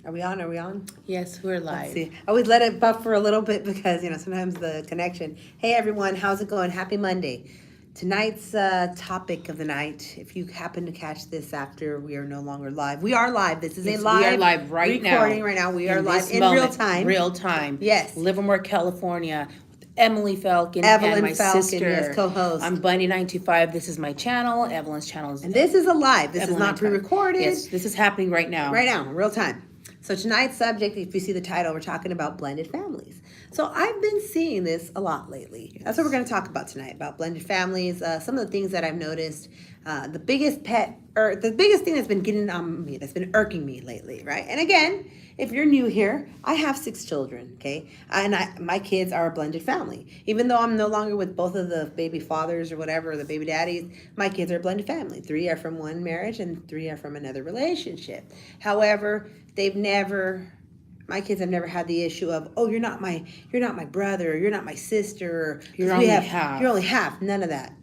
Are we on? Are we on? Yes, we're Let's live. see. I always let it buffer a little bit because, sometimes the connection. Hey, everyone. How's it going? Happy Monday. Tonight's topic of the night, if you happen to catch this after we are no longer live, we are live. This is a Yes, we are live live right now. recording right now. We are In live this in real moment, time. Real time. Yes. Livermore, California. With Emily Falcon Evelyn and my Falcon, sister. yes, co-host. I'm Bunny925. This is my channel. Evelyn's channel is. And this is a live. This is Evelyn not 925. pre-recorded. Yes, this is happening right now. Right now, in real time. So tonight's subject, if you see the title, we're talking about blended families. So I've been seeing this a lot lately. That's what we're going to talk about tonight, about blended families. Some of the things that I've noticed. The biggest thing that's been getting on me, that's been irking me lately, right? And again, if you're new here, I have 6 children, okay? And my kids are a blended family. Even though I'm no longer with both of the baby fathers or whatever, the baby daddies, my kids are a blended family. 3 are from one marriage and 3 are from another relationship. However, my kids have never had the issue of, oh, you're not my brother, or you're not my sister, or You're only half. You're only half. None of that.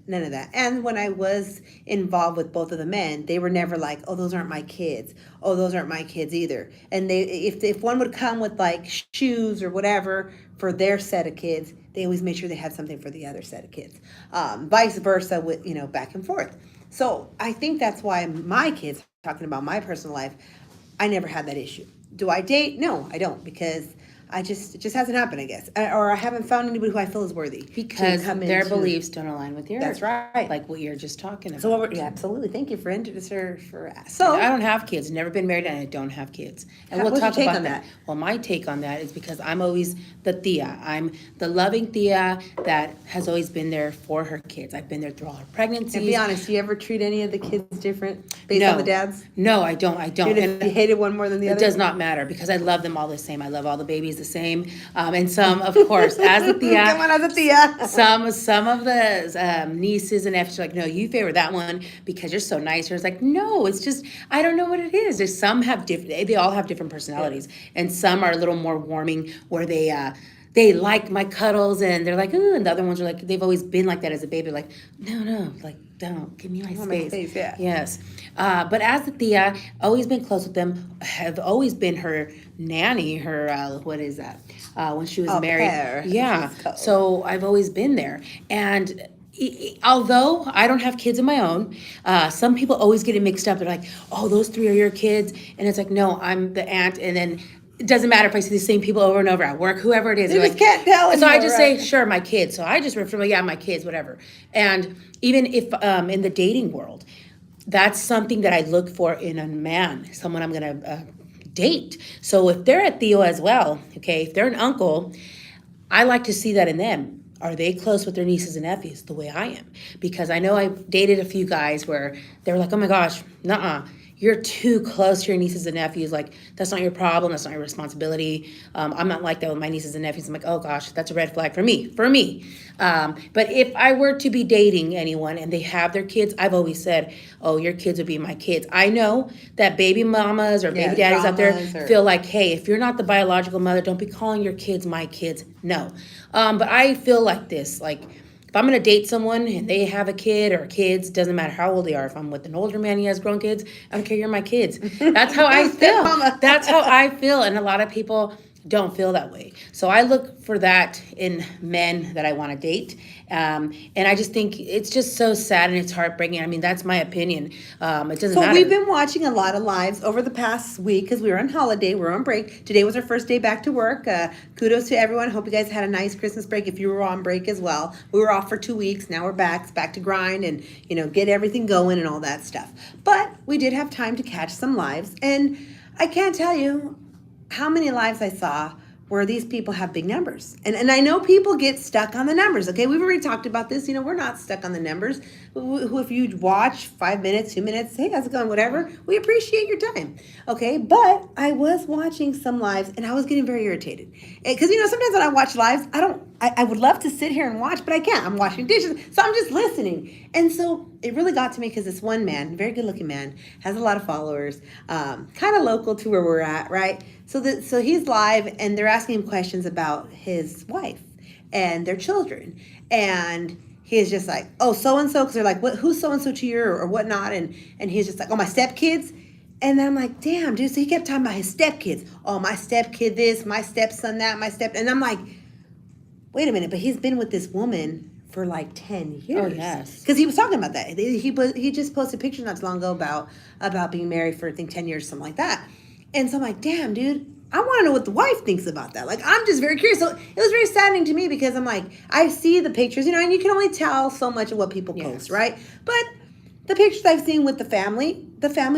And when I was involved with both of the men, they were never like, oh, those aren't my kids. Oh, those aren't my kids either. And if one would come with like shoes or whatever for their set of kids, they always made sure they had something for the other set of kids. Vice versa, with back and forth. So I think that's why my kids, talking about my personal life, I never had that issue. Do I date? No, I don't, because it just hasn't happened, I guess, or I haven't found anybody who I feel is worthy Because their beliefs don't align with yours. That's right. Like what you're just talking about. So absolutely. Thank you for So I don't have kids. Never been married, and I don't have kids. And we'll what's your talk take about on that. that? Well, my take on that is because I'm always the Thea. I'm the loving Thea that has always been there for her kids. I've been there through all her pregnancies. And be honest, do you ever treat any of the kids different based on the dads? No, I don't. Even if you hated one more than the other? It does not matter because I love them all the same. I love all the babies the same. And some, of course, as a Thea. Come on, as a Thea. Some of the nieces and nephews are like, no, you favor that one because you're so nice. Or it's like, no, it's just, I don't know what it is. There's some have different, they all have different personalities. And some are a little more warming where they like my cuddles and they're like, ooh, and the other ones are like, they've always been like that as a baby. Like, no, like, don't give me my space. My space, yeah. Yes. But as a Thea, always been close with them, have always been her nanny, her, what is that? When she was married. Pair. Yeah. So I've always been there. And although I don't have kids of my own, some people always get it mixed up. They're like, oh, those 3 are your kids. And it's like, no, I'm the aunt. And then it doesn't matter if I see the same people over and over at work, whoever it is. You just can't tell So I anymore, just right? say, sure, my kids. So I just refer to, yeah, my kids, whatever. And even if in the dating world, that's something that I look for in a man, someone I'm going to date. So if they're a Theo as well, okay, if they're an uncle, I like to see that in them. Are they close with their nieces and nephews the way I am? Because I know I've dated a few guys where they were like, oh my gosh, nuh-uh. You're too close to your nieces and nephews. Like, that's not your problem. That's not your responsibility. I'm not like that with my nieces and nephews. I'm like, oh gosh, that's a red flag for me. But if I were to be dating anyone and they have their kids, I've always said, oh, your kids would be my kids. I know that baby mamas or baby daddies out there feel like, hey, if you're not the biological mother, don't be calling your kids my kids. No. But I feel like this, like, if I'm gonna date someone and they have a kid or kids, doesn't matter how old they are. If I'm with an older man, he has grown kids, I don't care, you're my kids. That's how I feel. That's how I feel. And a lot of people don't feel that way. So I look for that in men that I want to date. And I just think it's just so sad and it's heartbreaking. I mean, that's my opinion. It doesn't matter. So we've been watching a lot of lives over the past week because we were on holiday, we were on break. Today was our first day back to work. Kudos to everyone. Hope you guys had a nice Christmas break if you were on break as well. We were off for 2 weeks. Now we're back. It's back to grind and, get everything going and all that stuff. But we did have time to catch some lives. And I can't tell you how many lives I saw where these people have big numbers. And I know people get stuck on the numbers, okay? We've already talked about this. We're not stuck on the numbers. If you watch 5 minutes, 2 minutes, hey, how's it going, whatever, we appreciate your time, okay? But I was watching some lives, and I was getting very irritated. Because, sometimes when I watch lives, I would love to sit here and watch, but I can't. I'm washing dishes, so I'm just listening. And so it really got to me because this one man, very good-looking man, has a lot of followers, kind of local to where we're at, right? So he's live, and they're asking him questions about his wife and their children. And he's just like, oh, so-and-so, because they're like, who's so-and-so to you or whatnot? And he's just like, oh, my stepkids. And I'm like, damn, dude. So he kept talking about his stepkids. Oh, my stepkid this, my stepson that, and I'm like, wait a minute, but he's been with this woman for like 10 years. Oh, yes. Because he was talking about that. He just posted pictures not too long ago about being married for, I think, 10 years, something like that. And so I'm like, damn, dude, I want to know what the wife thinks about that. Like, I'm just very curious. So it was very saddening to me because I'm like, I see the pictures, and you can only tell so much of what people post, right? But the pictures I've seen with the family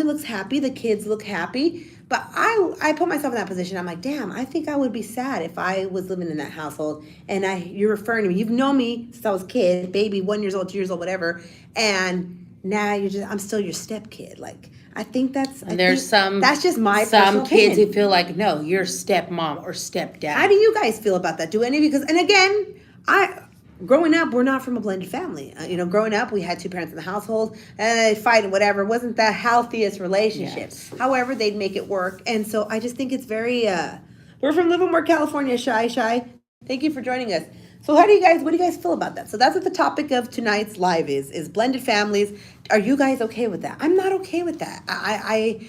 looks happy, the kids look happy. But I put myself in that position. I'm like, damn, I think I would be sad if I was living in that household. And you're referring to me. You've known me since I was a kid, baby, 1 year old, 2 years old, whatever. And now I'm still your stepkid. Like, I think that's. And there's that's just my some personal kids opinion. who feel like, no, you're stepmom or stepdad. How do you guys feel about that? Do any of you? And again, growing up, we're not from a blended family. Growing up, we had two parents in the household, and they'd fight and whatever. It wasn't the healthiest relationship. Yes. However, they'd make it work. And so I just think it's very, we're from Livermore, California, Shy. Thank you for joining us. So what do you guys feel about that? So that's what the topic of tonight's live is blended families. Are you guys okay with that? I'm not okay with that. I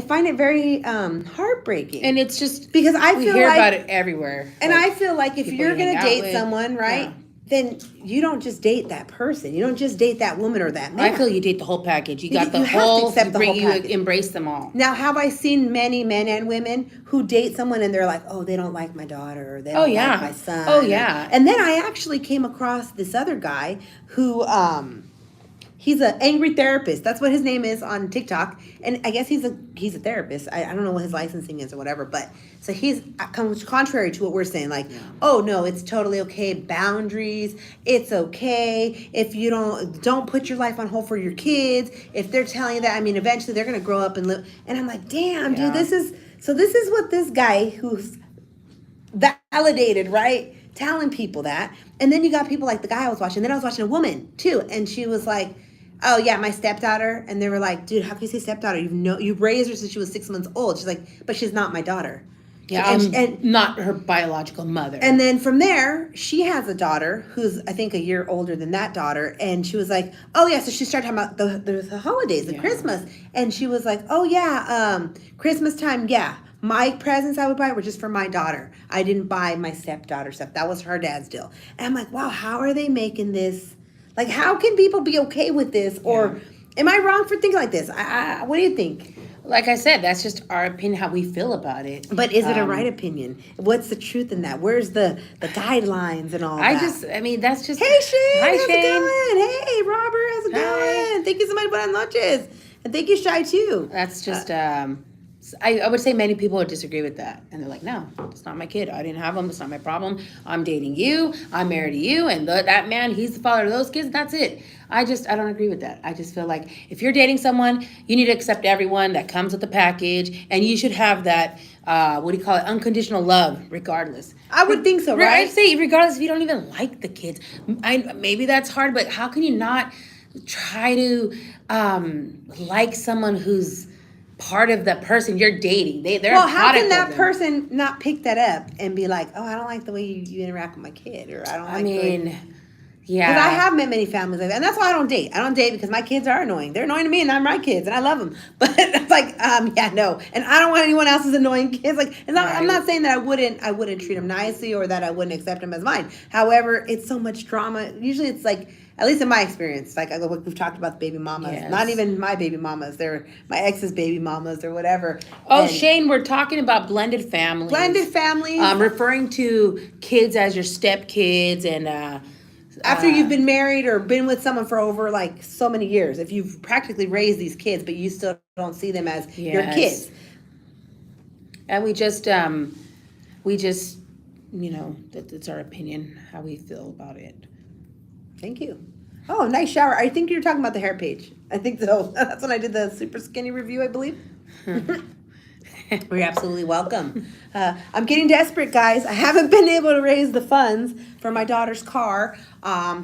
find it very heartbreaking. And it's just because I we feel hear like, about it everywhere. and I feel like if people you're you going hang to out date with, someone, right, yeah. then you don't just date that person. You don't just date that woman or that man. I feel you date the whole package. You got the you have to whole, accept the whole package. embrace them all. Now, have I seen many men and women who date someone and they're like, oh, they don't like my daughter, or they don't yeah. like my son. Oh, yeah. And then I actually came across this other guy who, he's an angry therapist. That's what his name is on TikTok. And I guess he's a therapist. I don't know what his licensing is or whatever. But so he's contrary to what we're saying. Like, oh, no, it's totally okay. Boundaries. It's okay. If you don't put your life on hold for your kids. If they're telling you that, I mean, eventually they're going to grow up and live. And I'm like, damn, dude, this is what this guy who's validated, right? Telling people that. And then you got people like the guy I was watching. Then I was watching a woman too. And she was like, oh yeah, my stepdaughter. And they were like, dude, how can you say stepdaughter? You raised her since she was 6 months old. She's like, but she's not my daughter. Yeah, and not her biological mother. And then from there, she has a daughter who's, I think, a year older than that daughter. And she was like, oh yeah, so she started talking about the holidays, the Christmas. And she was like, oh yeah, Christmas time, yeah. My presents I would buy were just for my daughter. I didn't buy my stepdaughter stuff. That was her dad's deal. And I'm like, wow, how are they making this? Like, how can people be okay with this? Or am I wrong for thinking like this? What do you think? Like I said, that's just our opinion, how we feel about it. But is it a right opinion? What's the truth in that? Where's the guidelines and all that? That's just... Hey, Shane. Hi, how's Shane. it going? Hey, Robert. How's it going? Thank you so much. Buenas noches. And thank you, Shy, too. That's just... I would say many people would disagree with that. And they're like, no, it's not my kid. I didn't have him. It's not my problem. I'm dating you. I'm married to you. And that man, he's the father of those kids. That's it. I don't agree with that. I just feel like if you're dating someone, you need to accept everyone that comes with the package. And you should have that, unconditional love, regardless. I would think so, right? I'd say regardless if you don't even like the kids. Maybe that's hard, but how can you not try to like someone who's part of the person you're dating? They're how can that person not pick that up and be like, oh, I don't like the way you interact with my kid, or I don't like yeah. Because I have met many families like that, and that's why I don't date. I don't date because my kids are annoying. They're annoying to me, and I'm my kids, and I love them. But it's like, no. And I don't want anyone else's annoying kids. Like, I'm not saying that I wouldn't treat them nicely or that I wouldn't accept them as mine. However, it's so much drama. Usually it's like, at least in my experience, like we've talked about the baby mamas. Yes. Not even my baby mamas. They're my ex's baby mamas or whatever. Oh, Shane, we're talking about blended families. Blended families. Referring to kids as your stepkids and... after you've been married or been with someone for over like so many years, if you've practically raised these kids, but you still don't see them as your kids. And we just, that's our opinion, how we feel about it. Thank you. Oh, nice shower. I think you're talking about the hair page. I think so. That's when I did the super skinny review, I believe. You're absolutely welcome. I'm getting desperate, guys. I haven't been able to raise the funds for my daughter's car.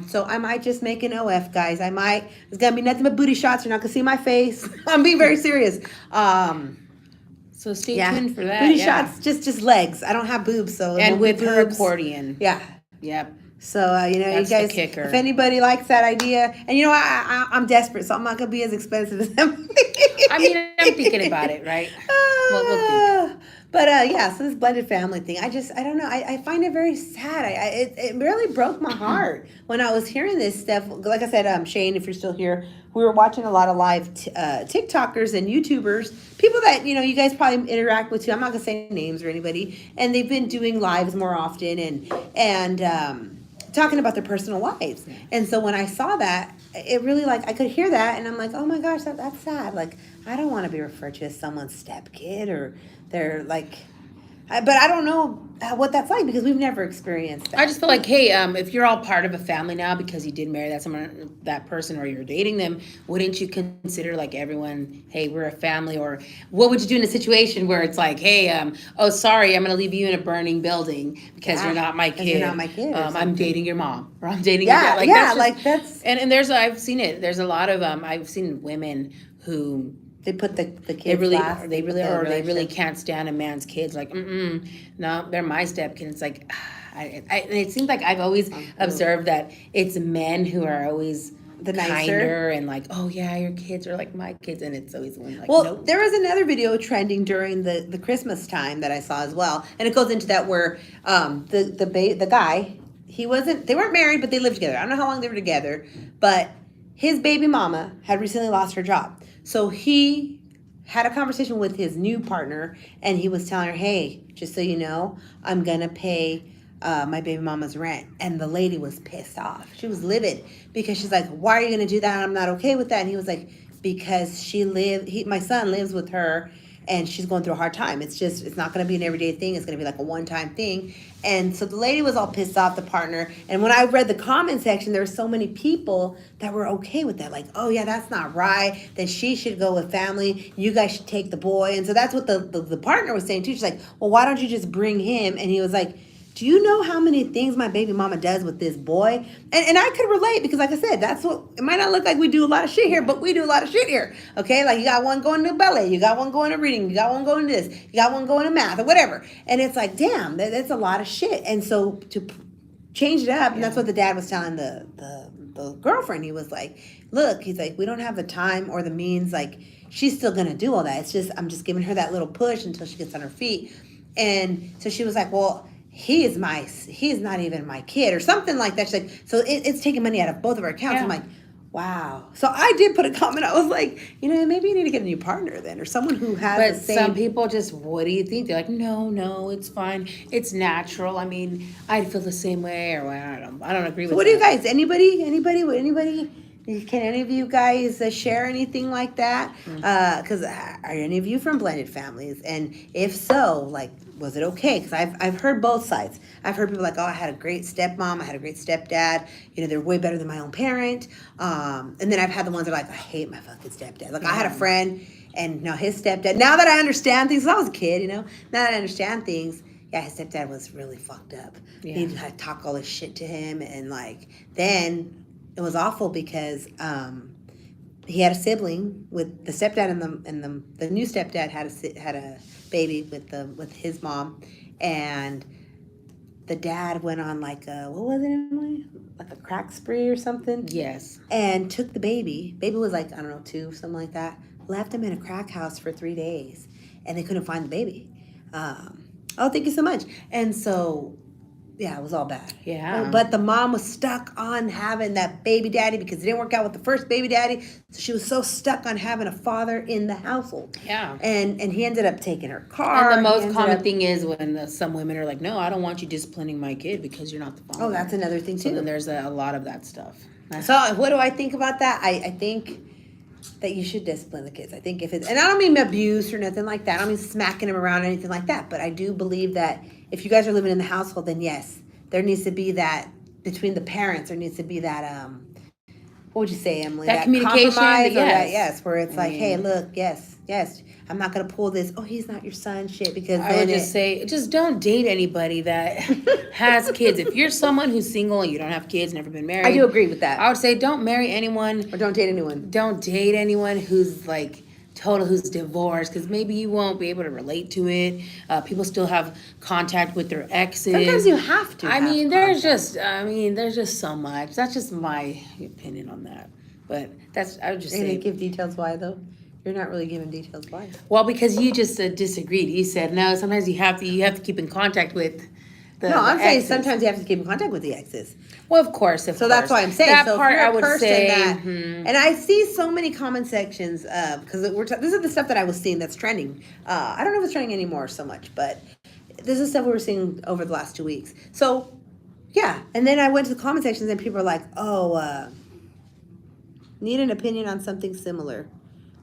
So I might just make an OF, guys. It's going to be nothing but booty shots. You're not going to see my face. I'm being very serious. So stay tuned for that. Booty shots, just legs. I don't have boobs, so and no with her boobs. accordion. Yeah. Yep. So, That's you the guys, kicker. if anybody likes that idea, and I'm desperate, so I'm not gonna be as expensive as them. I mean, I'm thinking about it, right? Well, we'll think. But yeah, so this blended family thing, I don't know. I find it very sad. It really broke my heart when I was hearing this stuff. Like I said, Shane, if you're still here, we were watching a lot of live TikTokers and YouTubers, people that you guys probably interact with too. I'm not gonna say names or anybody, and they've been doing lives more often and talking about their personal lives. And so when I saw that, it really I could hear that, and I'm like, oh my gosh, that's sad. Like, I don't want to be referred to as someone's stepkid or they're like, but I don't know what that's like because we've never experienced that. I just feel like, hey, if you're all part of a family now because you did marry that person, or you're dating them, wouldn't you consider like everyone, hey, we're a family? Or what would you do in a situation where it's like, hey, oh, sorry, I'm going to leave you in a burning building because you're not my kid. You're not my kid. I'm dating your mom, or I'm dating your dad. That's and there's I've seen it. There's a lot of I've seen women who. They put the kids They really last. can't stand a man's kids. Like, no, they're my stepkid. It's like, and it seems like I've always observed that it's men who are always the nicer kinder and like, oh yeah, your kids are like my kids, and it's always women like, well, nope. There was another video trending during the Christmas time that I saw as well, and it goes into that where the guy, they weren't married, but they lived together. I don't know how long they were together, but his baby mama had recently lost her job. So he had a conversation with his new partner, and he was telling her, hey, just so you know, I'm going to pay my baby mama's rent. And the lady was pissed off. She was livid because she's like, why are you going to do that? I'm not okay with that. And he was like, because my son lives with her, and she's going through a hard time. It's not going to be an everyday thing. It's going to be like a one-time thing. And so the lady was all pissed off, the partner. And when I read the comment section, there were so many people that were okay with that. Like, oh, yeah, that's not right. Then she should go with family. You guys should take the boy. And so that's what the partner was saying, too. She's like, well, why don't you just bring him? And he was like, do you know how many things my baby mama does with this boy? And I could relate because, like I said, it might not look like we do a lot of shit here, but we do a lot of shit here. Okay? Like, you got one going to ballet, you got one going to reading, you got one going to this, you got one going to math or whatever. And it's like, damn, that's a lot of shit. And so to change it up, and that's what the dad was telling the girlfriend. He was like, look, he's like, we don't have the time or the means. Like, she's still going to do all that. It's just, I'm just giving her that little push until she gets on her feet. And so she was like, well, he is not even my kid or something like that. She's like, so it's taking money out of both of our accounts. Yeah. I'm like, wow. So I did put a comment. I was like, maybe you need to get a new partner then, or someone who has the same. But some people just, what do you think? They're like, no, it's fine. It's natural. I mean, I feel the same way, or I don't agree with. So what do you guys? Anybody? Can any of you guys share anything like that? Because are any of you from blended families? And if so, like, was it okay? Because I've heard both sides. I've heard people like, oh, I had a great stepmom, I had a great stepdad. They're way better than my own parent. And then I've had the ones that are like, I hate my fucking stepdad. Like, I had a friend, and now his stepdad. Now that I understand things, 'cause I was a kid, now that I understand things. Yeah, his stepdad was really fucked up. Yeah. He'd like, talk all this shit to him, and like then. It was awful because he had a sibling with the stepdad, and the new stepdad had a baby with his mom, and the dad went on like what was it, Emily? Like a crack spree or something. Yes. And took the baby. Baby was like, I don't know, 2, something like that. Left him in a crack house for 3 days, and they couldn't find the baby. Oh, thank you so much. And so. Yeah, it was all bad. Yeah. But the mom was stuck on having that baby daddy because it didn't work out with the first baby daddy. So she was so stuck on having a father in the household. Yeah. And he ended up taking her car. And the most common thing is when some women are like, no, I don't want you disciplining my kid because you're not the father. Oh, that's another thing, too. So then there's a lot of that stuff. So what do I think about that? I think that you should discipline the kids. I think if it's, and I don't mean abuse or nothing like that. I don't mean smacking them around or anything like that. But I do believe that if you guys are living in the household, then yes, there needs to be that between the parents. There needs to be that what would you say, Emily? That communication, yes, where it's like, hey, look, yes, I'm not gonna pull this. Oh, he's not your son, shit. Because I would just say, just don't date anybody that has kids. If you're someone who's single and you don't have kids, never been married, I do agree with that. I would say don't marry anyone or don't date anyone. Don't date anyone who's like total who's divorced, because maybe you won't be able to relate to it. People still have contact with their exes. Sometimes you have to. I have mean, contact. there's just so much. That's just my opinion on that. But I would just You're gonna say, give details why though? You're not really giving details why. well, because you just disagreed. You said no. Sometimes you have to keep in contact with the. No, I'm the saying exes. sometimes you have to keep in contact with the exes. Well, of course, So that's why I'm saying. that So part if you're I a would person say. that, mhm. and I see so many comment sections because this is the stuff that I was seeing that's trending. I don't know if it's trending anymore so much, but this is stuff we were seeing over the last 2 weeks. So yeah, and then I went to the comment sections and people are like, "Oh, need an opinion on something similar."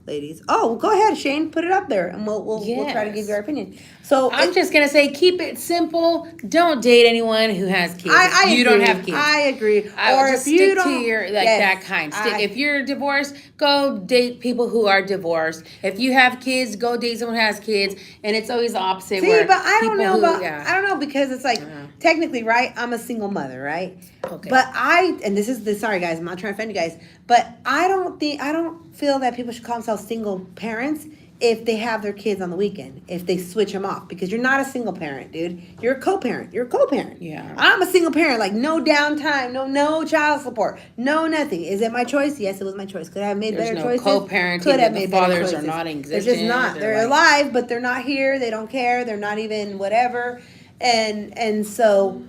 Ladies, oh, well, go ahead, Shane, put it up there, and we'll try to give Yes. you our opinion. So I'm just gonna say, keep it simple. Don't date anyone who has kids. I If you agree. don't have kids. I agree. I Or would if just you stick don't, to your yes, that kind. I- If you're divorced, go date people who are divorced. If you have kids, go date someone who has kids. And it's always the opposite. See, where but I don't people know who- about. yeah. I don't know because it's like technically, right? I'm a single mother, right? Okay. But and this is the sorry guys, I'm not trying to offend you guys, but I don't feel that people should call themselves single parents if they have their kids on the weekend, if they switch them off, because you're not a single parent, dude. You're a co-parent. You're a co-parent. Yeah. I'm a single parent, like no downtime, no child support, no nothing. Is it my choice? Yes, it was my choice. Could I have made There's better no choices? co-parenting, Could have the made better fathers are choices. not They're existent, just not. they're They're like- alive, but they're not here. They don't care. They're not even whatever. And so,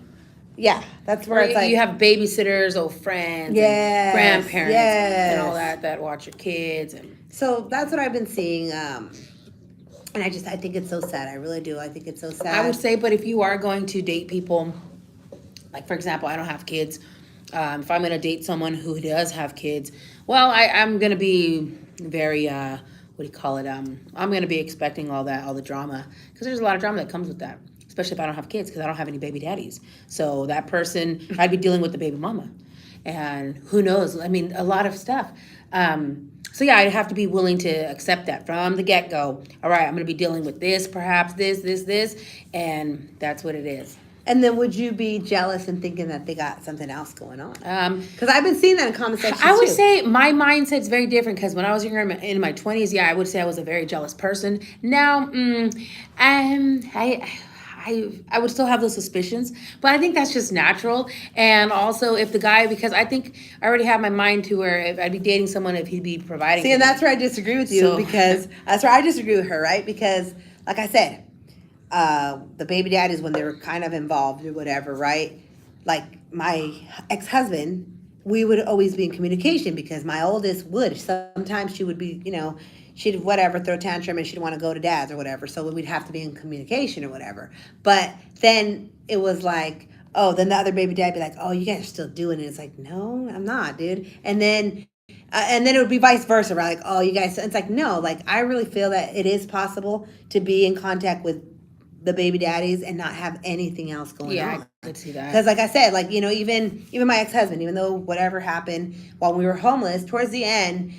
yeah, that's where Or it's like you have babysitters, old friends, Yes, and grandparents, and all yes. that watch your kids. And So that's what I've been seeing. And I think it's so sad. I really do. I think it's so sad. I would say, but if you are going to date people, like for example, I don't have kids. If I'm going to date someone who does have kids, well, I'm going to be very, what do you call it? I'm going to be expecting all the drama, because there's a lot of drama that comes with that, especially if I don't have kids, because I don't have any baby daddies. So that person, I'd be dealing with the baby mama. And who knows? I mean, a lot of stuff. So yeah, I'd have to be willing to accept that from the get-go. All right, I'm going to be dealing with this, perhaps this, and that's what it is. And then would you be jealous and thinking that they got something else going on? Um, Because I've been seeing that in comment sections I would too. say my mindset's very different, because when I was younger, in my 20s, yeah, I would say I was a very jealous person. Now, I would still have those suspicions, but I think that's just natural. And also, if the guy, because I think I already have my mind to where if I'd be dating someone, if he'd be providing. See, and that's where I disagree with you, So- because that's where I disagree with her, right? Because, like I said, the baby daddies, when they were kind of involved or whatever, right? Like my ex-husband, we would always be in communication, because my oldest would. Sometimes she would be, she'd whatever, throw a tantrum, and she'd want to go to dad's or whatever. So we'd have to be in communication or whatever. But then it was like, oh, then the other baby dad be like, oh, you guys are still doing it. It's like, no, I'm not, dude. And then it would be vice versa, right? Like, oh, you guys, it's like, no, like, I really feel that it is possible to be in contact with the baby daddies and not have anything else going on. Yeah, I could see that. Because like I said, like, even my ex-husband, even though whatever happened while we were homeless, towards the end,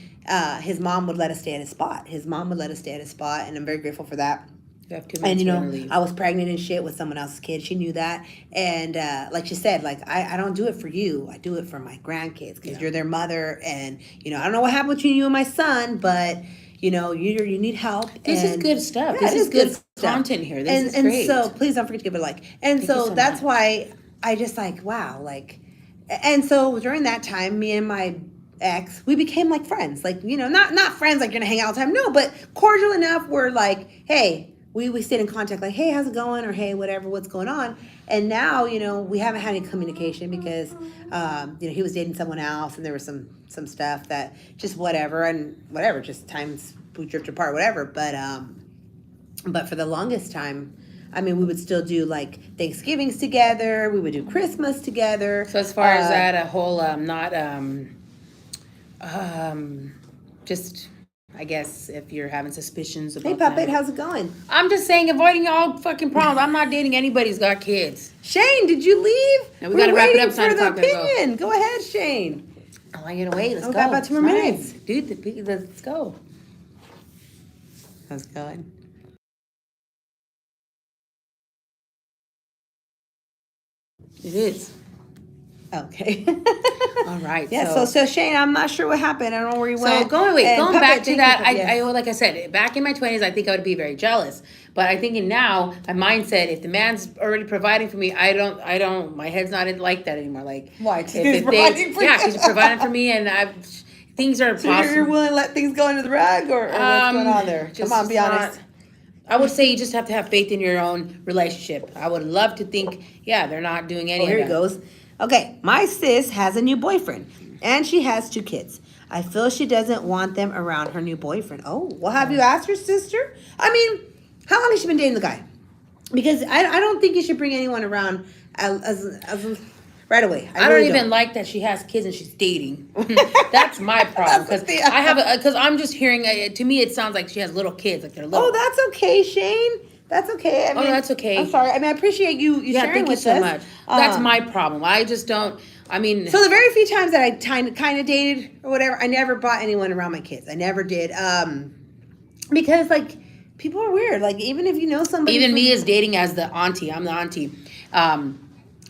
his mom would let us stay at his spot. And I'm very grateful for that. You have 2 And minutes to leave. I was pregnant and shit with someone else's kid. She knew that. And like she said, like, I don't do it for you. I do it for my grandkids, because you're their mother. And, I don't know what happened between you and my son, but, you need help. This is And- good stuff. Yeah, This it is good stuff. content here. This is and great. so please don't forget to give it a like. And Thank you so so that's much. why I just like, wow, like, and so during that time, me and my ex, we became like friends, like, not friends like you're gonna hang out all the time, no, but cordial enough. We're like, hey, we stayed in contact, like, hey, how's it going, or hey, whatever, what's going on. And now, we haven't had any communication, because he was dating someone else, and there was some stuff that just whatever, just times we drifted apart, whatever. But for the longest time, I mean, we would still do like Thanksgivings together. We would do Christmas together. So as far as that, a whole just, I guess, if you're having suspicions about Hey, Puppet, them. how's it going? I'm just saying, avoiding all fucking problems. I'm not dating anybody who's got kids. Shane, did you leave? No, we gotta wrap it waiting up, so I for the have to go. opinion. Go ahead, Shane. I want you to wait. Let's Oh, go. got about 2 more It's minutes. fine. Dude, let's go. How's it going? It is. Okay. All right. Yeah. So Shane, I'm not sure what happened. I don't know where you So went. going And back Puppet, to thank that, you, Puppet, yes. I like I said, back in my 20s, I think I would be very jealous. But I think now my mindset, if the man's already providing for me, I don't. My head's not like that anymore. Like Why? 'Cause if, he's if providing for yeah, you. she's providing for me, and things are So possible. you're willing to let things go under the rug, or what's going on there? Just Come on, be honest. not- I would say you just have to have faith in your own relationship. I would love to think, yeah, they're not doing any Oh, of here that. he goes. Okay, my sis has a new boyfriend, and she has 2 kids. I feel she doesn't want them around her new boyfriend. Oh, well, have you asked your sister? I mean, how long has she been dating the guy? Because I don't think you should bring anyone around as right away. I don't really even like that she has kids and she's dating. That's my problem because the- I have because I'm just hearing. To me, it sounds like she has little kids, like they're little. Oh, that's okay, Shane. That's okay. I mean, that's okay. I'm sorry. I mean, I appreciate you yeah, sharing thank you with so us. much. That's Um, my problem. I just don't. I mean, So the very few times that I kind of dated or whatever, I never brought anyone around my kids. I never did. Because like people are weird. Like even if you know somebody, even from- me as dating as the auntie. I'm the auntie.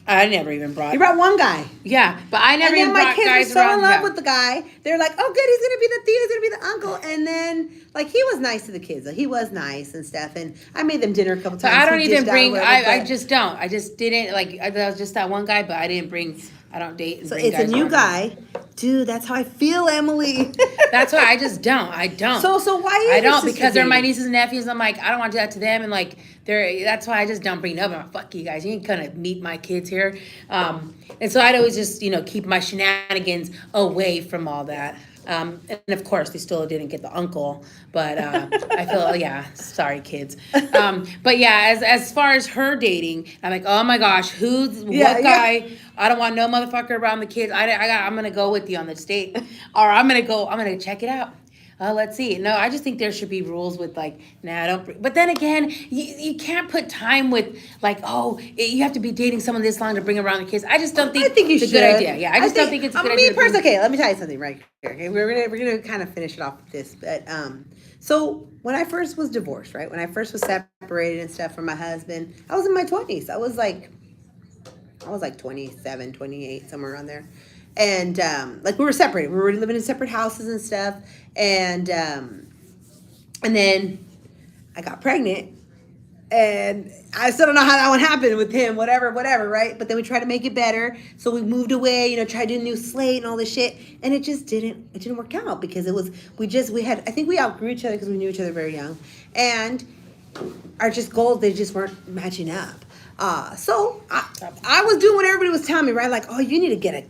I never even brought. you brought one guy. Yeah, but I never And then even my brought kids were guys so around. in love yeah. with the guy. They're like, oh, good, he's gonna be the Theo, he's gonna be the uncle. And then like he was nice to the kids. Like, he was nice and stuff. And I made them dinner a couple times. But I don't He even dished out bring. whatever, I but- just don't. I just didn't like. There was just that one guy, but I didn't bring. I don't date. And So bring it's a guys new around. guy, dude. That's how I feel, Emily. That's why I just don't. I don't. So why is I your don't sister because they're my dating? nieces and nephews. I'm like, I don't want to do that to them, and like they're. That's why I just don't bring it up. I'm like, fuck you guys. You ain't gonna meet my kids here. And so I'd always just keep my shenanigans away from all that. And of course, they still didn't get the uncle, but I feel sorry kids. But yeah, as far as her dating, I'm like, oh my gosh, Yeah, what yeah. guy? I don't want no motherfucker around the kids. I'm gonna go with you on this date, or I'm gonna check it out. Let's see. No, I just think there should be rules with like, nah, don't. But then again, you can't put time with like, you have to be dating someone this long to bring around the kids. I just don't think, I think you it's should. a good idea. Yeah, I just don't think it's a good idea. Me personally, okay, let me tell you something right here. Okay, we're gonna kind of finish it off with this, but so when I first was divorced, right, when I first was separated and stuff from my husband, I was in my 20s. I was like 27, 28, somewhere around there. And like we were separated. We were living in separate houses and stuff. And then I got pregnant. And I still don't know how that one happened with him, whatever, right? But then we tried to make it better. So we moved away, tried to do a new slate and all this shit. And it didn't work out because I think we outgrew each other because we knew each other very young. And our just goals, they just weren't matching up. So I was doing what everybody was telling me, right? Like, oh, you gotta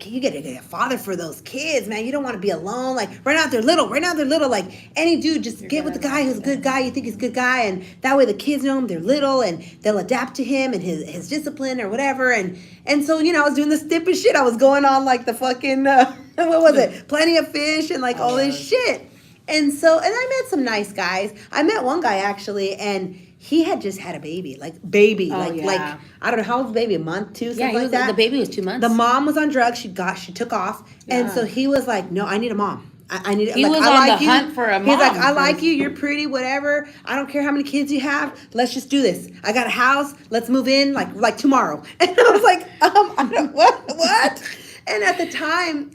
get a father for those kids, man. You don't want to be alone. Like, right now they're little. Like, any dude, just get with the guy who's a good guy. You think he's a good guy, and that way the kids know him. They're little, and they'll adapt to him and his discipline or whatever. And so I was doing this stupid shit. I was going on like the fucking what was it? Plenty of Fish and like all this shit. And I met some nice guys. I met one guy actually, and he had just had a baby, like I don't know how old was the baby, a month, 2, something like that. The baby was 2 months. The mom was on drugs. She took off, and so he was like, "No, I need a mom. I need." He like, was I on like the you. hunt for a He's like, mom "I like first. you. You're pretty. Whatever. I don't care how many kids you have. Let's just do this. I got a house. Let's move in like tomorrow." And I was like, I don't what? And at the time,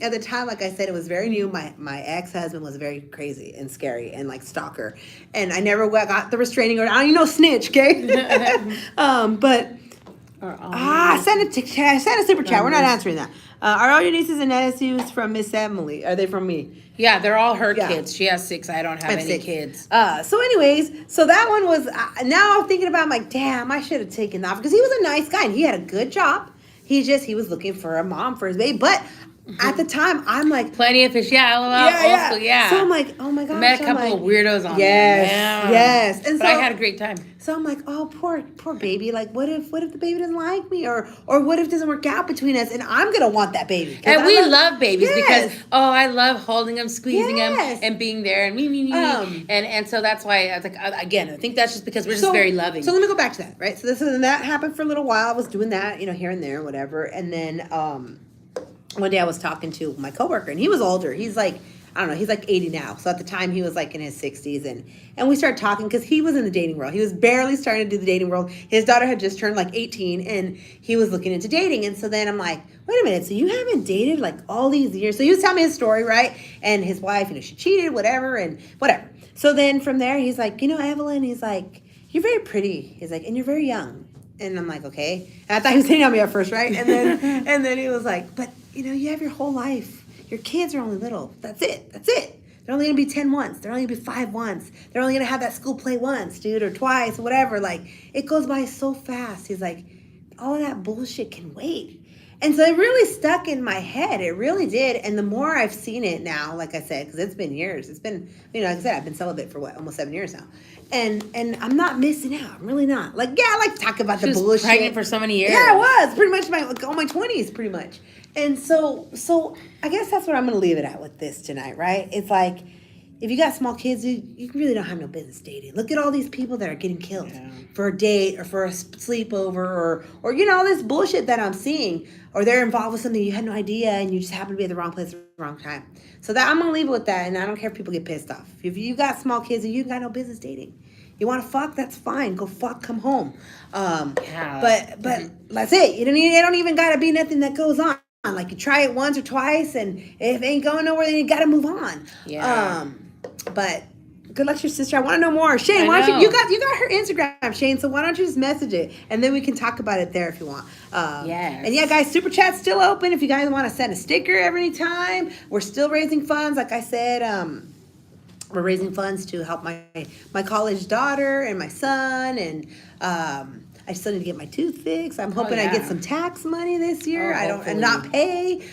like I said, it was very new. My ex-husband was very crazy and scary and like stalker. And I never got the restraining order. I don't even know snitch, okay? But send a super chat. We're not answering that. Are all your nieces and nephews from Miss Emily? Are they from me? Yeah, they're all her Yeah. kids. She has 6. I don't have any 6. kids. So anyways, so that one was, now I'm thinking about, I'm like, damn, I should have taken that because he was a nice guy and he had a good job. He was looking for a mom for his baby. But at the time, I'm like, Plenty of Fish. Yeah, LOL. Yeah. So I'm like, oh my gosh. Met a couple of weirdos on Yes, there. yes. And But so I had a great time. So I'm like, oh, poor baby. Like, what if the baby doesn't like me, or what if it doesn't work out between us, and I'm gonna want that baby? And we love babies Yes. because I love holding them, squeezing Yes. them, and being there, and me. And so that's why I was like, again, I think that's just because we're just very loving. So let me go back to that, right? So that happened for a little while. I was doing that, here and there, whatever. And then one day I was talking to my coworker, and he was older. He's like, I don't know, he's like 80 now. So at the time he was like in his 60s, and we started talking because he was in the dating world. He was barely starting to do the dating world. His daughter had just turned like 18 and he was looking into dating. And so then I'm like, wait a minute, so you haven't dated like all these years? So he was telling me his story, right? And his wife, she cheated, whatever, and whatever. So then from there, he's like, Evelyn, he's like, you're very pretty. He's like, and you're very young. And I'm like, okay. And I thought he was hitting on me at first, right? And then and then he was like, but you have your whole life. Your kids are only little. That's it. They're only gonna be 10 once. They're only gonna be 5 once. They're only gonna have that school play once, dude, or twice, or whatever. Like, it goes by so fast. He's like, all of that bullshit can wait. And so it really stuck in my head. It really did. And the more I've seen it now, like I said, because it's been years. It's been, like I said, I've been celibate for almost 7 years now. And I'm not missing out. I'm really not. Like, yeah, I like to talk about the bullshit. She was pregnant for so many years. Yeah, I was. Pretty much all my 20s, pretty much. And so I guess that's what I'm going to leave it at with this tonight, right? It's like, if you got small kids, you really don't have no business dating. Look at all these people that are getting killed for a date or for a sleepover or all this bullshit that I'm seeing. Or they're involved with something you had no idea and you just happen to be at the wrong place at the wrong time. So that I'm going to leave it with that, and I don't care if people get pissed off. If you got small kids and you got no business dating, you want to fuck, that's fine. Go fuck, come home. But that's it. It don't even got to be nothing that goes on. Like, you try it once or twice, and if it ain't going nowhere, then you got to move on. Yeah. But good luck to your sister. I want to know more. Shane, why don't you got her Instagram, Shane, so why don't you just message it, and then we can talk about it there if you want. Yes. And yeah, guys, Super Chat's still open if you guys want to send a sticker every time. We're still raising funds. Like I said, we're raising funds to help my college daughter and my son, and I still need to get my tooth fixed. I'm hoping I get some tax money this year. And not pay.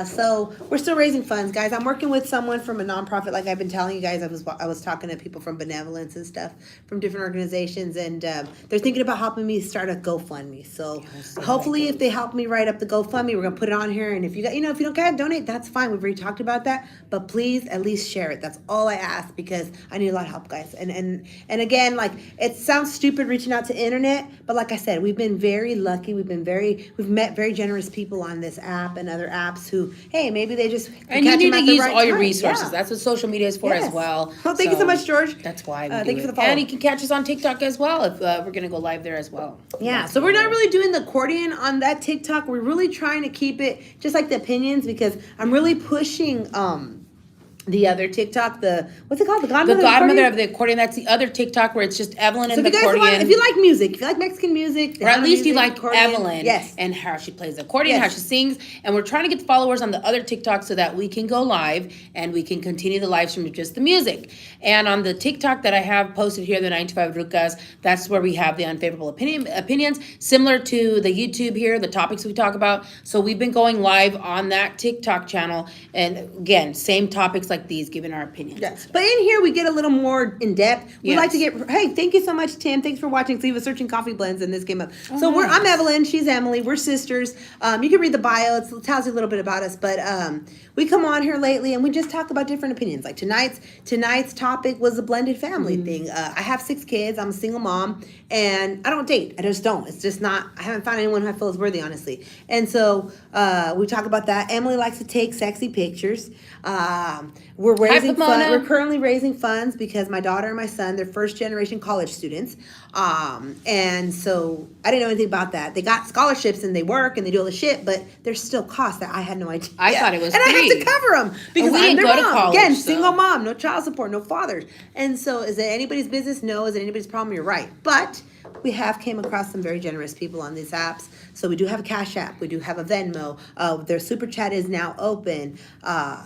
So we're still raising funds, guys. I'm working with someone from a nonprofit, like I've been telling you guys. I was talking to people from Benevolence and stuff from different organizations, and they're thinking about helping me start a GoFundMe. So hopefully, if they help me write up the GoFundMe, we're gonna put it on here. And if you got, if you don't gotta donate, that's fine. We've already talked about that. But please, at least share it. That's all I ask, because I need a lot of help, guys. And again, like, it sounds stupid reaching out to internet. But like I said, we've been very lucky. We've met very generous people on this app and other apps who, hey, maybe they just and you need to use all your resources. Yeah. That's what social media is for as well. Oh, thank you so much, George. That's why. Thank you for the follow. And you can catch us on TikTok as well if we're gonna go live there as well. Yeah. So we're not really doing the accordion on that TikTok. We're really trying to keep it just like the opinions, because I'm really pushing the other TikTok, what's it called? The Godmother of the Accordion. That's the other TikTok where it's just Evelyn and the accordion. If you like music, if you like Mexican music, or at least you like accordion. Evelyn, yes, and how she plays the accordion, how she sings, and we're trying to get followers on the other TikTok so that we can go live and we can continue the live stream with just the music. And on the TikTok that I have posted here, the 925 Rucas, that's where we have the unfavorable opinions, similar to the YouTube here, the topics we talk about. So we've been going live on that TikTok channel, and again, same topics like these, giving our opinions. Yes. But in here we get a little more in depth. We like to get. Hey, thank you so much, Tim. Thanks for watching. So he was searching coffee blends, and this came up. I'm Evelyn. She's Emily. We're sisters. You can read the bio. It tells you a little bit about us. But we come on here lately, and we just talk about different opinions. Like tonight's topic was a blended family thing. I have 6 kids. I'm a single mom, and I don't date. I just don't. It's just not. I haven't found anyone who I feel is worthy, honestly. And so we talk about that. Emily likes to take sexy pictures. We're raising funds. We're currently raising funds because my daughter and my son, they're first generation college students. And so I didn't know anything about that. They got scholarships and they work and they do all the shit, but there's still costs that I had no idea. I thought it was free. And I have to cover them because I'm their mom. College, again, single mom, no child support, no fathers. And so is it anybody's business? No. Is it anybody's problem? You're right. But we have came across some very generous people on these apps. So we do have a Cash App. We do have a Venmo. Their Super Chat is now open.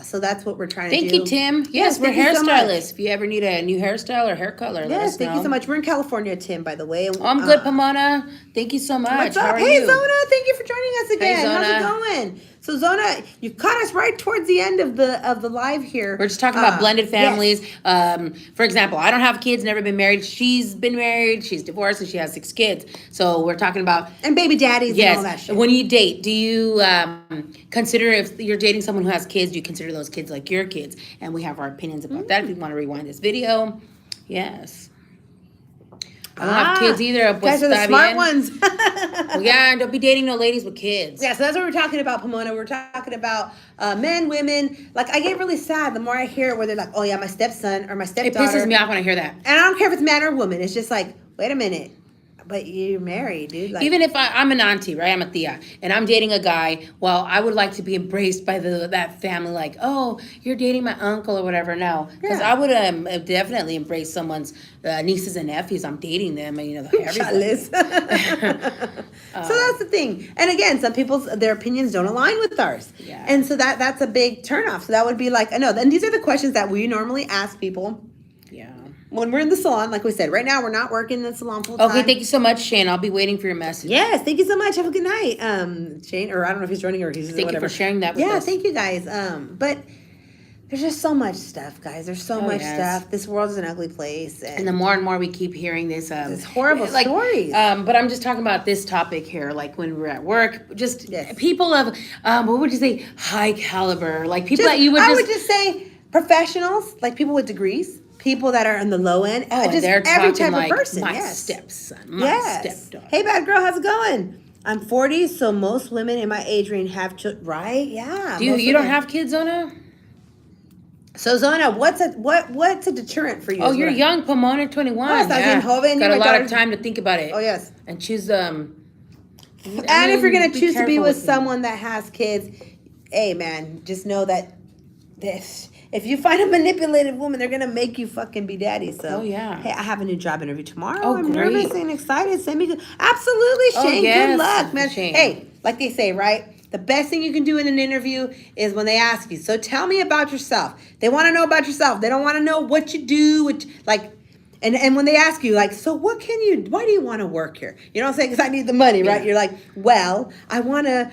So that's what we're trying to do. Thank you, Tim. Yes, we're hairstylists. If you ever need a new hairstyle or hair color, let us know. Thank you so much. We're in California, Tim, by the way. I'm good, Pomona. Thank you so much. What's up? How are hey, you? Zona. Thank you for joining us again. Hey, Zona. How's it going? So Zona, you caught us right towards the end of the live here. We're just talking about blended families. Yes. For example, I don't have kids, never been married. She's been married, she's divorced, and she has 6 kids. So we're talking about and baby daddies and all that shit. When you date, do you consider, if you're dating someone who has kids, do you consider those kids like your kids? And we have our opinions about that. If you want to rewind this video, yes. I don't have kids either. Pues Guys are the está smart bien. ones. Well, yeah, and don't be dating no ladies with kids. Yeah, so that's what we're talking about, Pomona. We're talking about men, women. Like, I get really sad the more I hear it where they're like, oh, yeah, my stepson or my It stepdaughter. pisses me off when I hear that. And I don't care if it's man or woman. It's just like, wait a minute. But you're married, dude. Like, Even if I'm an auntie, right? I'm a tia, and I'm dating a guy. Well, I would like to be embraced by that family. Like, oh, you're dating my uncle or whatever. No, because Yeah. I would definitely embrace someone's nieces and nephews. I'm dating them, and everybody. Chales. So that's the thing. And again, some people's their opinions don't align with ours. Yeah. And so that's a big turnoff. So that would be like, I know. And these are the questions that we normally ask people Yeah. when we're in the salon. Like we said, right now we're not working in the salon full time. Okay, thank you so much, Shane. I'll be waiting for your message. Yes, thank you so much. Have a good night, Shane. Or I don't know if he's joining or he's Thank you whatever. for sharing that with Yeah, us. thank you guys. But there's just so much stuff, guys. There's so much yes. stuff. This world is an ugly place, And the more and more we keep hearing this, It's horrible stories. But I'm just talking about this topic here, like when we're at work, just Yes. people of, what would you say, high caliber, like people that you would I just. would just say professionals, like people with degrees, people that are in the low end. Oh, and just they're every talking type like of person. my Yes. stepson, my Yes. stepdaughter. Hey, bad girl, how's it going? I'm 40, so most women in my age range have children, right? Yeah. Do you most you don't women. have kids, Zona? So Zona, what's a deterrent for you? Oh, is you're what I- young, Pomona, 21. Oh, estás bien joven. Got You're a my lot of daughter. time to think about it. Oh yes. And choose And if you're gonna choose to be careful with them. someone that has kids, hey man, just know that this. If you find a manipulative woman, they're gonna make you fucking be daddy. So, Oh, yeah. Hey, I have a new job interview tomorrow. Oh, I'm great. nervous and excited. Send me. Absolutely, Oh, Shane. yes, Good luck, man. Shane. Hey, like they say, right? The best thing you can do in an interview is when they ask you. So tell me about yourself. They want to know about yourself. They don't want to know what you do. And when they ask you, like, so why do you want to work here? You know what I'm saying? Because I need the money, right? Yeah. You're like, well, I want to,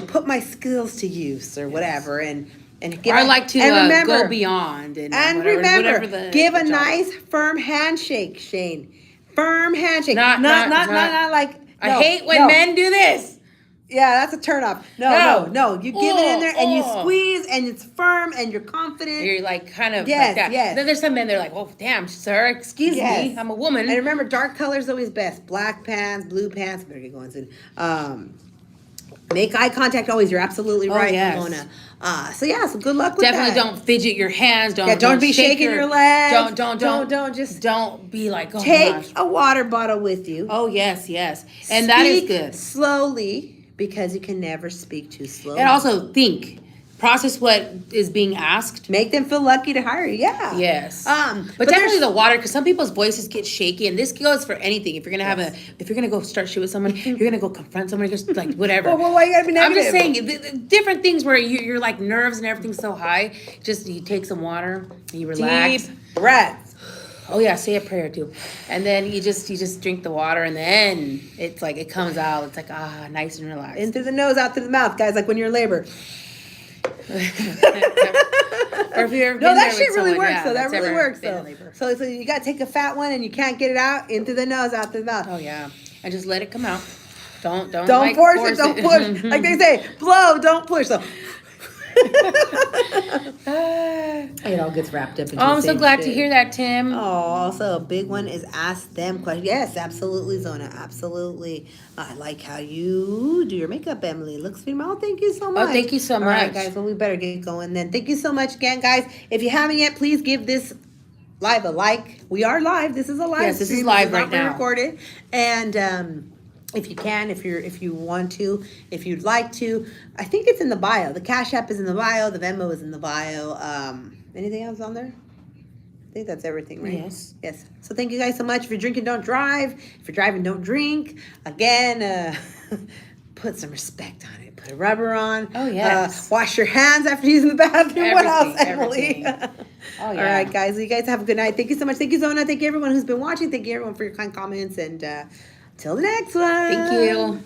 put my skills to use or whatever. And give I a- like to and remember, go beyond and remember, whatever the give a job. nice, firm handshake, Shane. Firm handshake. Not- Not not- like, I no, hate when no. men do this. Yeah, that's a turnoff. No. No. You give it in there and you Oh. squeeze and it's firm and you're confident. You're like kind of Yes, like that. yes. Then there's some men they're like, oh damn, sir, excuse Yes. me, I'm a woman. And remember, dark color's always best. Black pants, blue pants. Better get going soon. Make eye contact always. You're absolutely Oh, right, yes. Mona. So good luck with Definitely that. don't fidget your hands. Don't be shake shaking your legs. Don't just don't be like, oh take gosh. a water bottle with you. Oh yes, and that is Speak good. slowly because you can never speak too slowly. And also process what is being asked. Make them feel lucky to hire you. Yeah. Yes. But but definitely there's- the water, because some people's voices get shaky, and this goes for anything. If you're gonna go start shit with someone, you're gonna go confront someone, just like whatever. Well, why you gotta be I'm negative? just saying, different things where you're like nerves and everything's so high. Just you take some water and you relax. Deep breaths. Oh yeah, say a prayer too, and then you just drink the water, and then it's like it comes out. It's like nice and relaxed. In through the nose, out through the mouth, guys. Like when you're in labor. Or if you've ever No, been that there shit with really someone, works. yeah, So that that's really ever works. been in So, labor. so you gotta take a fat one and you can't get it out. In through the nose, out through the mouth. Oh yeah, and just let it come out. Don't Don't like, force it. Don't push. Like they say, blow. Don't push. So. It all gets wrapped up. Into Oh, the I'm so same glad to shit. hear that, Tim. Oh, also a big one is ask them questions. Yes, absolutely, Zona. Absolutely. I like how you do your makeup, Emily. Looks phenomenal. Thank you so much. thank you so All right, much. guys. Well, we better get going then. Thank you so much again, guys. If you haven't yet, please give this live a like. We are live. This is a live. Yes, this is stream. live This right not now. recorded. And if you can, if you want to, if you'd like to, I think it's in the bio. The Cash App is in the bio. The Venmo is in the bio. Anything else on there? I think that's everything, right? Yes. Yes. So thank you guys so much. If you're drinking, don't drive. If you're driving, don't drink. Again, put some respect on it. Put a rubber on. Oh, yes. Wash your hands after using the bathroom. What else, Everything, Emily? everything. Oh, All yeah. right, guys. You guys have a good night. Thank you so much. Thank you, Zona. Thank you, everyone who's been watching. Thank you, everyone, for your kind comments. And till the next one. Thank you.